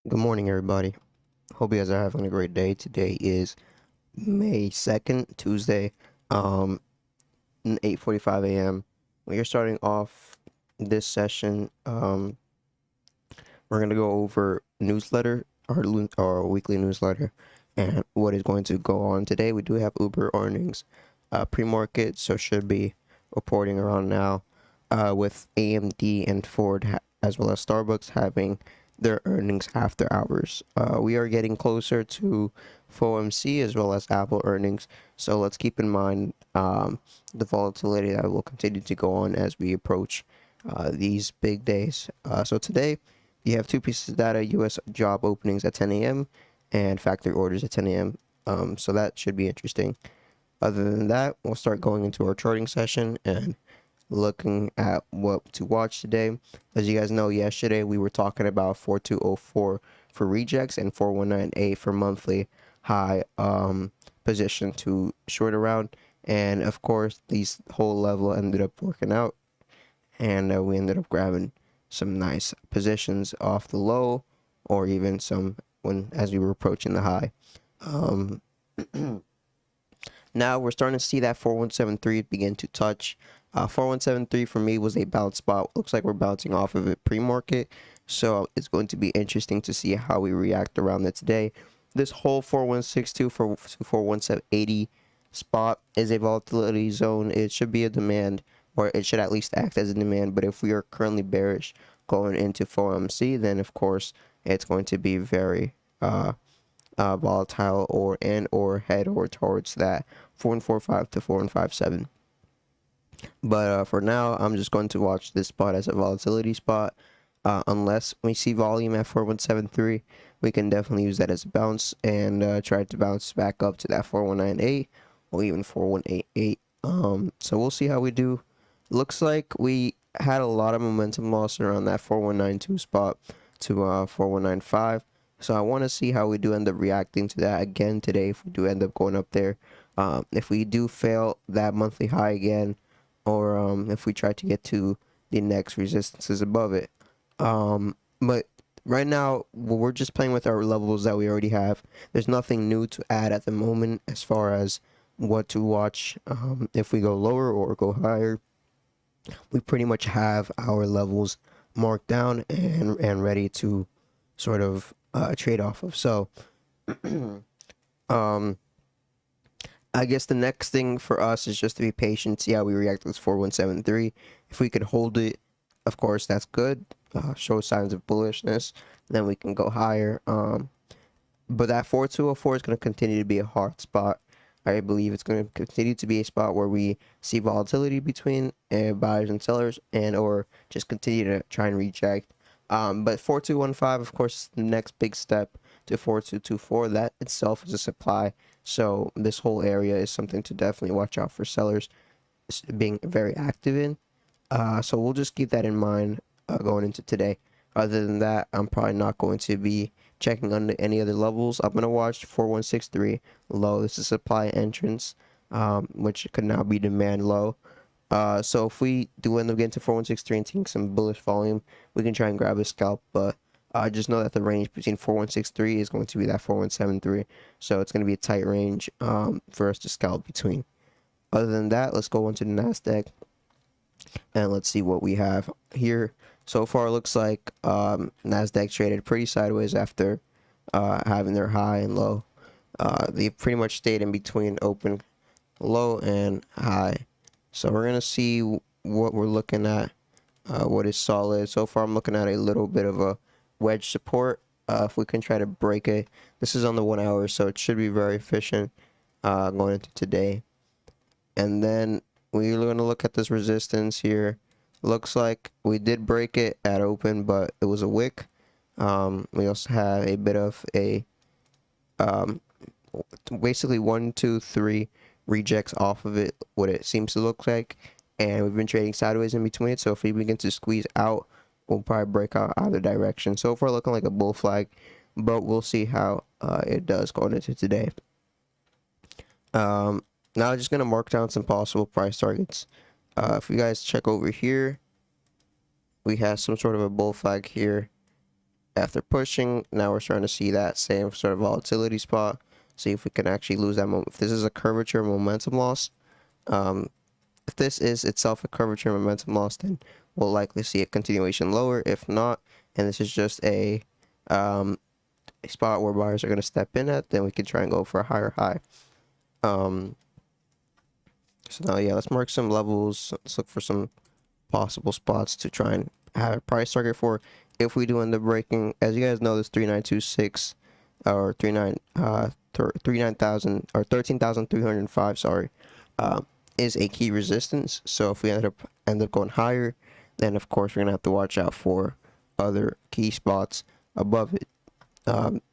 Good morning, everybody. Hope you guys are having a great day. Today is May 2nd, Tuesday, 8:45 a.m. We are starting off this session. We're going to go over newsletter, our weekly newsletter, and what is going to go on today. We do have Uber earnings pre-market, so should be reporting around now, with AMD and Ford as well as Starbucks having their earnings after hours. We are getting closer to FOMC as well as Apple earnings, so let's keep in mind the volatility that will continue to go on as we approach these big days. So today, you have two pieces of data: U.S. job openings at 10 a.m. and factory orders at 10 a.m. So that should be interesting. Other than that, we'll start going into our charting session and looking at what to watch today. As you guys know, yesterday we were talking about 4204 for rejects and 4198 for monthly high position to short around. And of course, these whole level ended up working out, and we ended up grabbing some nice positions off the low, or even some when as we were approaching the high. Um, Now we're starting to see that 4173 begin to touch. 4173 for me was a bounce spot. Looks like we're bouncing off of it pre-market, so it's going to be interesting to see how we react around it today. This whole 4162 for 41780 spot is a volatility zone. It should be a demand, or it should at least act as a demand. But if we are currently bearish going into 4MC, then of course it's going to be very volatile, or head or towards that 4145 to 4157. But for now, I'm just going to watch this spot as a volatility spot. Unless we see volume at 4173, we can definitely use that as a bounce and try to bounce back up to that 4198 or even 4188. So we'll see how we do. Looks like we had a lot of momentum loss around that 4192 spot to 4195. So I want to see how we do end up reacting to that again today if we do end up going up there. If we do fail that monthly high again, or if we try to get to the next resistances above it. But right now, we're just playing with our levels that we already have. There's nothing new to add at the moment as far as what to watch. If we go lower or go higher, we pretty much have our levels marked down and ready to sort of trade off of. So um I guess the next thing for us is just to be patient, see how we react to this 4173. If we could hold it, of course, that's good. Show signs of bullishness, then we can go higher. But that 4204 is going to continue to be a hard spot. I believe it's going to continue to be a spot where we see volatility between buyers and sellers, and or just continue to try and reject. But 4215, of course, is the next big step to 4224. That itself is a supply. So this whole area is something to definitely watch out for sellers being very active in. So we'll just keep that in mind going into today. Other than that, I'm probably not going to be checking on any other levels. I'm going to watch 4163 low. This is supply entrance, which could now be demand low. So if we do end up getting to 4163 and seeing some bullish volume, we can try and grab a scalp. But just know that the range between 4163 is going to be that 4173. So it's going to be a tight range for us to scalp between. Other than that, let's go into the NASDAQ and let's see what we have here. So far, it looks like NASDAQ traded pretty sideways after having their high and low. They pretty much stayed in between open, low, and high. So we're going to see what we're looking at, what is solid. So far, I'm looking at a little bit of a wedge support. If we can try to break it, this is on the 1 hour, so it should be very efficient going into today. And then we're going to look at this resistance here. Looks like we did break it at open, but it was a wick. We also have a bit of a basically 1, 2, 3 rejects off of it, what it seems to look like, and we've been trading sideways in between it. So if we begin to squeeze out, we'll probably break out either direction. So far, looking like a bull flag, but we'll see how it does going into today. Now I'm just gonna mark down some possible price targets. If you guys check over here, we have some sort of a bull flag here. After pushing, now we're starting to see that same sort of volatility spot. See if we can actually lose that moment. If this is a curvature momentum loss, if this is itself a curvature momentum loss, then we'll likely see a continuation lower. If not, and this is just a spot where buyers are going to step in at, then we can try and go for a higher high. So now, yeah, let's mark some levels. Let's look for some possible spots to try and have a price target for if we do end up breaking. As you guys know, this 3926 or 39,000 or 13,305, sorry, is a key resistance. So if we end up going higher, then of course we're gonna have to watch out for other key spots above it.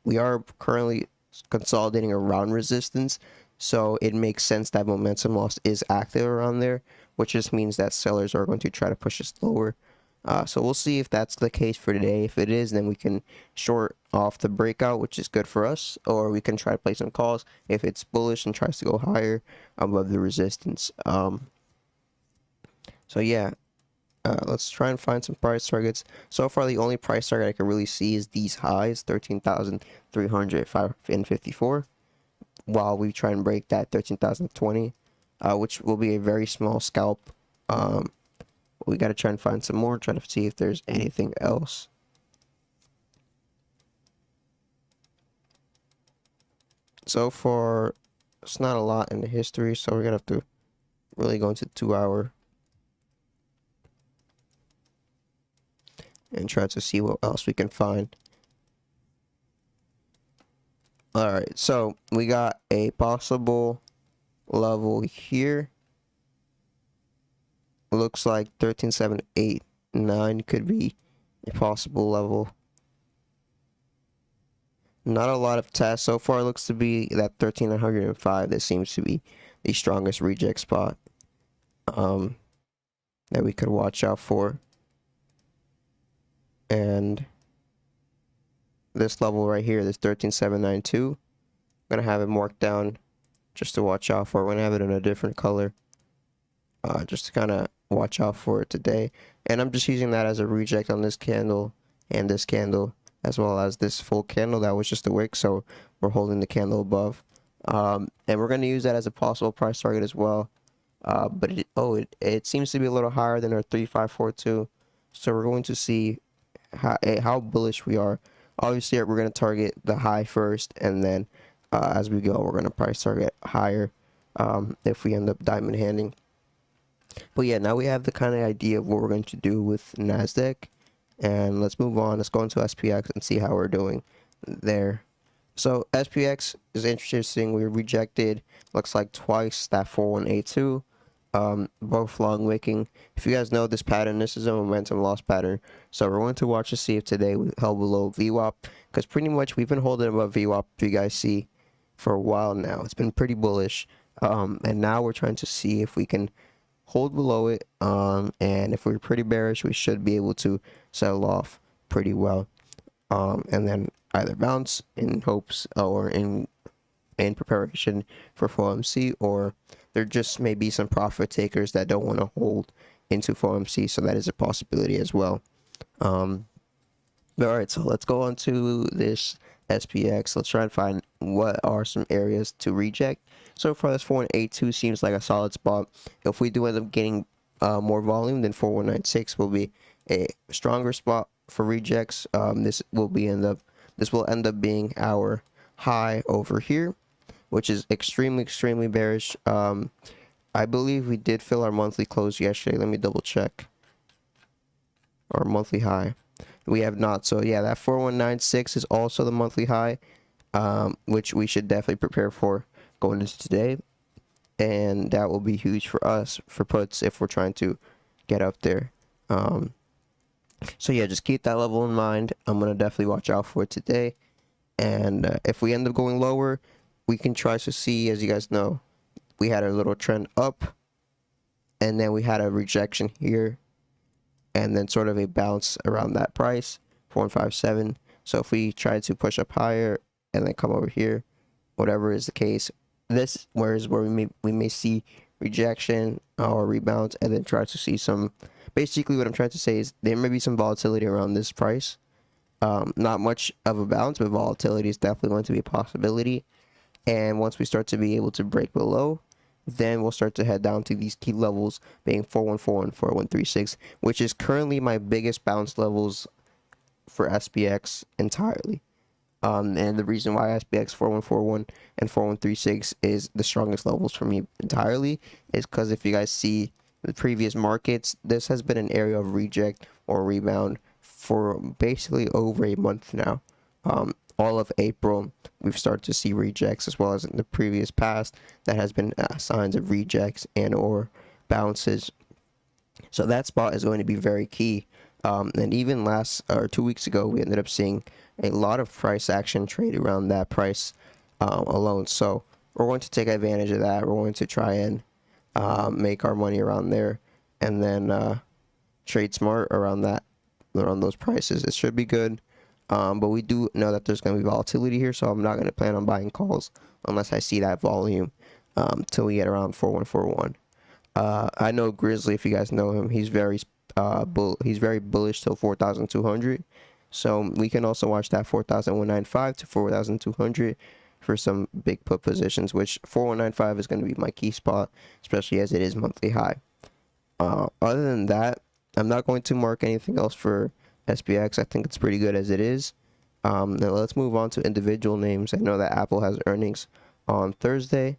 We are currently consolidating around resistance, so it makes sense that momentum loss is active around there, which just means that sellers are going to try to push us lower. So we'll see if that's the case for today. If it is, then we can short off the breakout, which is good for us, or we can try to play some calls if it's bullish and tries to go higher above the resistance. So yeah, let's try and find some price targets. So far, the only price target I can really see is these highs, 13,354, while we try and break that 13,020, which will be a very small scalp. We got to try and find some more, try to see if there's anything else. So far, it's not a lot in the history, so we're going to have to really go into 2 hour and try to see what else we can find. Alright, so we got a possible level here. Looks like 13,789 could be a possible level. Not a lot of tests so far. Looks to be that 13,105 that seems to be the strongest reject spot that we could watch out for. And this level right here, this 13,792, I'm gonna have it marked down just to watch out for. We're gonna have it in a different color, just to kind of watch out for it today. And I'm just using that as a reject on this candle and this candle, as well as this full candle that was just a wick. So we're holding the candle above, and we're gonna use that as a possible price target as well. But it seems to be a little higher than our 3542, so we're going to see how bullish we are. Obviously, we're going to target the high first, and then as we go, we're going to price target higher if we end up diamond handing. But yeah, now we have the kind of idea of what we're going to do with NASDAQ, and let's move on. Let's go into SPX and see how we're doing there. So SPX is interesting. We rejected, looks like twice, that 4182. Both long wicking. If you guys know this pattern, this is a momentum loss pattern. So we're going to watch to see if today we held below VWAP, because pretty much we've been holding above VWAP, if you guys see, for a while now. It's been pretty bullish, and now we're trying to see if we can hold below it, and if we're pretty bearish, we should be able to sell off pretty well, and then either bounce in hopes or in preparation for FOMC, or there just may be some profit takers that don't want to hold into FOMC, so that is a possibility as well. All right, so let's go on to this SPX. Let's try and find what are some areas to reject. So far, this 4182 seems like a solid spot. If we do end up getting more volume, then 4196 will be a stronger spot for rejects. This will end up being our high over here, which is extremely bearish. I believe we did fill our monthly close yesterday. Let me double check. Our monthly high. We have not. So yeah, that 4196 is also the monthly high, which we should definitely prepare for going into today. And that will be huge for us for puts if we're trying to get up there. So yeah, just keep that level in mind. I'm going to definitely watch out for it today. And if we end up going lower, we can try to see, as you guys know, we had a little trend up, and then we had a rejection here, and then sort of a bounce around that price, 4157. So if we try to push up higher and then come over here, whatever is the case, this where we may see rejection or rebound, and then try to see some. Basically, what I'm trying to say is there may be some volatility around this price, Not much of a bounce, but volatility is definitely going to be a possibility. And once we start to be able to break below, then we'll start to head down to these key levels being 414 and 4136, which is currently my biggest bounce levels for SPX entirely. And the reason why SPX 4141 and 4136 is the strongest levels for me entirely is because if you guys see the previous markets, this has been an area of reject or rebound for basically over a month now. All of April, we've started to see rejects, as well as in the previous past that has been signs of rejects and or bounces. So that spot is going to be very key. And even last or 2 weeks ago, we ended up seeing a lot of price action trade around that price alone. So we're going to take advantage of that. We're going to try and make our money around there, and then trade smart around those prices. It should be good. But we do know that there's going to be volatility here, so I'm not going to plan on buying calls unless I see that volume till we get around 4141. I know Grizzly, if you guys know him, he's very bullish till 4,200. So we can also watch that 4,195 to 4,200 for some big put positions, which 4195 is going to be my key spot, especially as it is monthly high. Other than that, I'm not going to mark anything else for SPX. I think it's pretty good as it is. Now let's move on to individual names. I know that Apple has earnings on Thursday.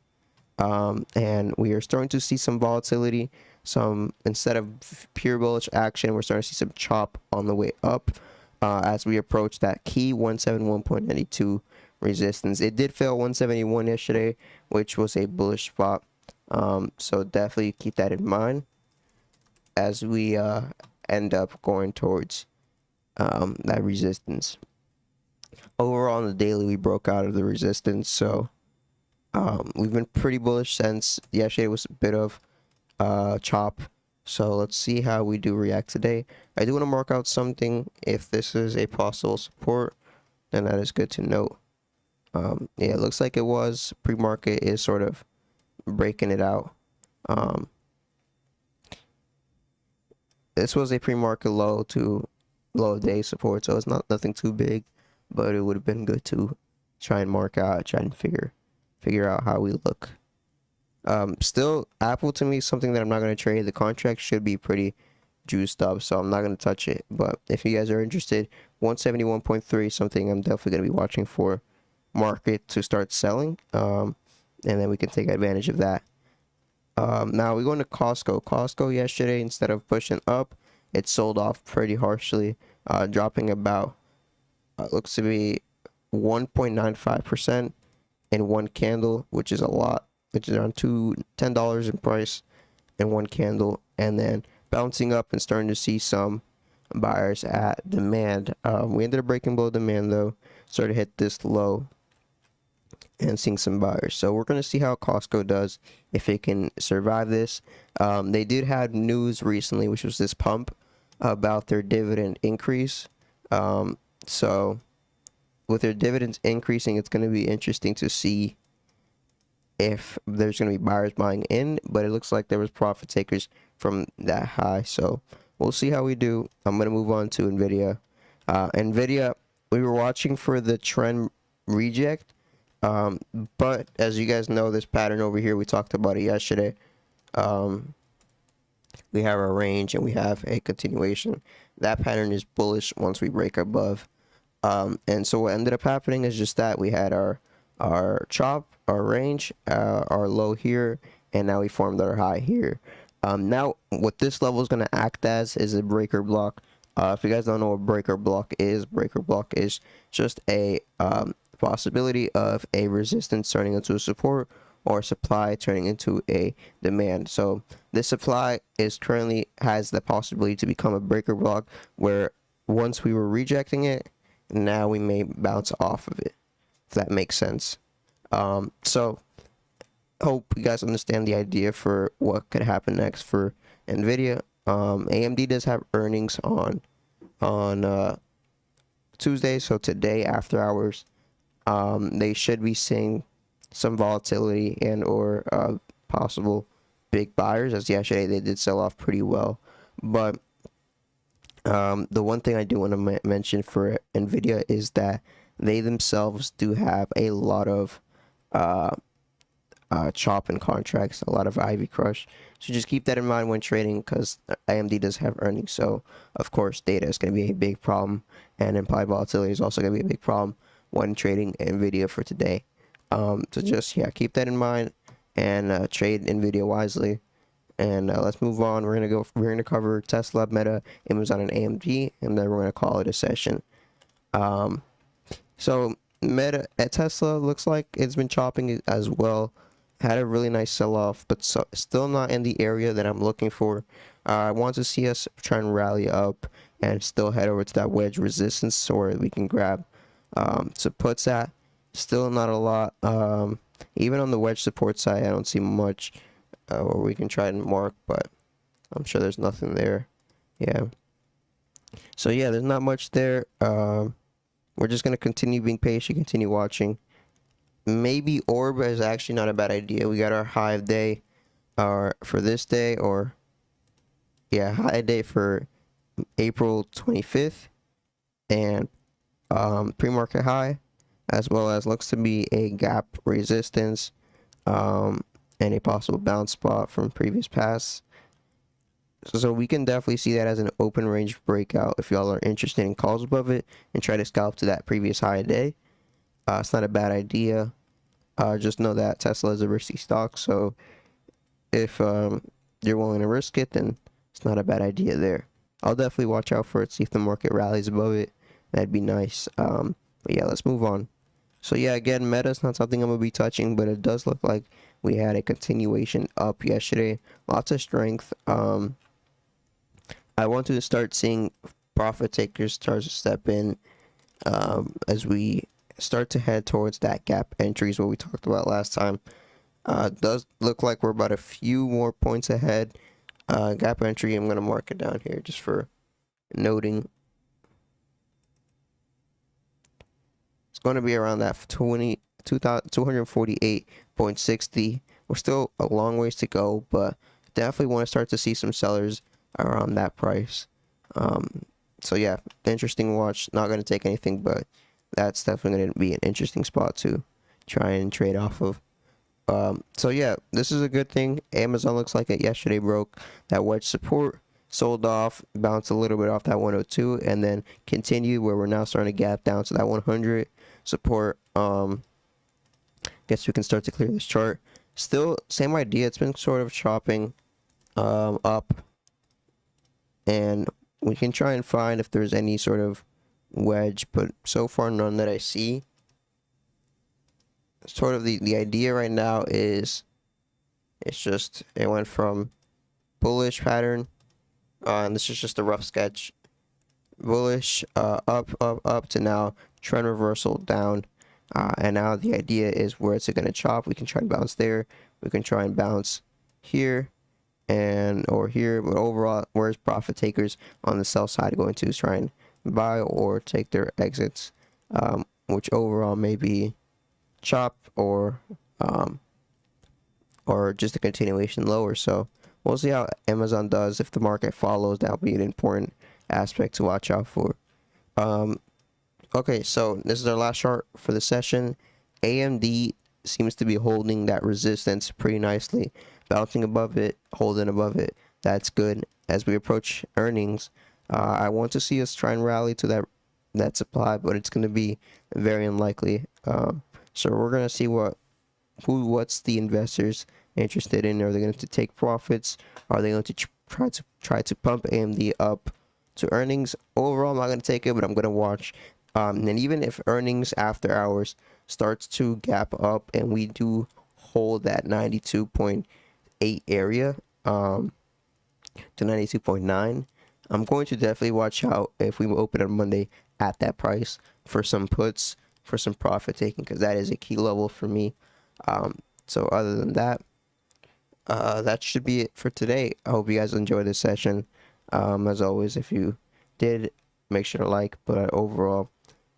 And we are starting to see some volatility. Instead of pure bullish action, we're starting to see some chop on the way up as we approach that key 171.92 resistance. It did fail 171 yesterday, which was a bullish spot. So definitely keep that in mind as we end up going towards that resistance. Overall, on the daily, we broke out of the resistance. So we've been pretty bullish since yesterday was a bit of chop. So let's see how we do react today. I do want to mark out something. If this is a possible support, then that is good to note. Yeah, it looks like it was. Pre-market is sort of breaking it out. This was a pre-market low to low day support, so it's nothing too big, but it would have been good to try and mark out, try and figure out how we look. Still, Apple to me is something that I'm not going to trade. The contract should be pretty juiced up, so I'm not going to touch it. But if you guys are interested, 171.3 something I'm definitely going to be watching for market to start selling, and then we can take advantage of that. Now we're going to Costco. Costco yesterday, instead of pushing up, it sold off pretty harshly, dropping about looks to be 1.95% in one candle, which is a lot, which is around $10 in price in one candle, and then bouncing up and starting to see some buyers at demand. We ended up breaking below demand though, started to hit this low and seeing some buyers. So we're going to see how Costco does, if it can survive this. They did have news recently, which was this pump about their dividend increase. So with their dividends increasing, it's going to be interesting to see if there's going to be buyers buying in, but it looks like there was profit takers from that high. So we'll see how we do. I'm going to move on to NVIDIA. NVIDIA, we were watching for the trend reject, but as you guys know, this pattern over here, we talked about it yesterday. We have our range and we have a continuation. That pattern is bullish once we break above. And so what ended up happening is just that we had our chop, our range, our low here, and now we formed our high here. Now what this level is going to act as is a breaker block. If you guys don't know what breaker block is just a possibility of a resistance turning into a support, or supply turning into a demand. So this supply is currently has the possibility to become a breaker block, where once we were rejecting it, now we may bounce off of it, if that makes sense. So hope you guys understand the idea for what could happen next for NVIDIA. AMD does have earnings on Tuesday, so today after hours. They should be seeing some volatility and or possible big buyers, as yesterday they did sell off pretty well. But The one thing I do want to mention for Nvidia is that they themselves do have a lot of uh, chop and contracts, a lot of Ivy Crush. So just keep that in mind when trading, because AMD does have earnings. So of course, data is going to be a big problem, and implied volatility is also going to be a big problem when trading Nvidia for today. So just keep that in mind and trade Nvidia wisely. And let's move on. We're gonna cover Tesla, Meta, Amazon, and AMD, and then we're gonna call it a session. Um, so Meta at Tesla looks like it's been chopping as well. Had a really nice sell-off, but still not in the area that I'm looking for. I want to see us try and rally up and still head over to that wedge resistance so where we can grab supports at. Still not a lot. Even on the wedge support side, I don't see much where we can try and mark, but I'm sure there's nothing there. Yeah. So yeah, there's not much there. We're just gonna continue being patient, continue watching. Maybe orb is actually not a bad idea. We got our high day for this day, or high day for April 25th, and pre-market high, as well as looks to be a gap resistance, and a possible bounce spot from previous pass. So we can definitely see that as an open range breakout if y'all are interested in calls above it and try to scalp to that previous high day. It's not a bad idea. Just know that Tesla is a risky stock, so if you're willing to risk it, then it's not a bad idea there. I'll definitely watch out for it, see if the market rallies above it. That'd be nice. But yeah, let's move on. So yeah, again, Meta is not something I'm going to be touching, but it does look like we had a continuation up yesterday. Lots of strength. I want to start seeing profit takers start to step in as we start to head towards that gap entries, what we talked about last time. Does look like we're about a few more points ahead. Gap entry, I'm going to mark it down here just for noting. It's going to be around that 248.60. We're still a long ways to go, but definitely want to start to see some sellers around that price. So yeah, interesting watch. Not going to take anything, but that's definitely going to be an interesting spot to try and trade off of. So yeah, this is a good thing. Amazon looks like it yesterday broke that wedge support, sold off, bounced a little bit off that 102, and then continued where we're now starting to gap down to that 100 support. Guess we can start to clear this chart. Still same idea. It's been sort of chopping up, and we can try and find if there's any sort of wedge, but so far none that I see. Sort of the idea right now is it went from bullish pattern, and this is just a rough sketch, bullish up to now trend reversal down, and now the idea is where it's going to chop. We can try and bounce there, we can try and bounce here or here, but overall, where's profit takers on the sell side going to try and buy or take their exits, which overall may be chop or just a continuation lower. So we'll see how Amazon does. If the market follows, that'll be an important aspect to watch out for. Okay, so this is our last chart for the session. AMD seems to be holding that resistance pretty nicely, bouncing above it, holding above it. That's good. As we approach earnings, I want to see us try and rally to that supply, but it's going to be very unlikely. So we're going to see what's the investors interested in. Are they going to take profits? Are they going to try to pump AMD up to earnings? Overall, I'm not going to take it, but I'm going to watch. And even if earnings after hours starts to gap up and we do hold that 92.8 area to 92.9, I'm going to definitely watch out if we open on Monday at that price for some puts, for some profit taking, because that is a key level for me. So other than that, that should be it for today. I hope you guys enjoyed this session. As always, if you did, make sure to like. But overall,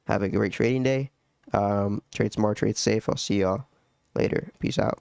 have a great trading day. Trade smart, trade safe. I'll see y'all later. Peace out.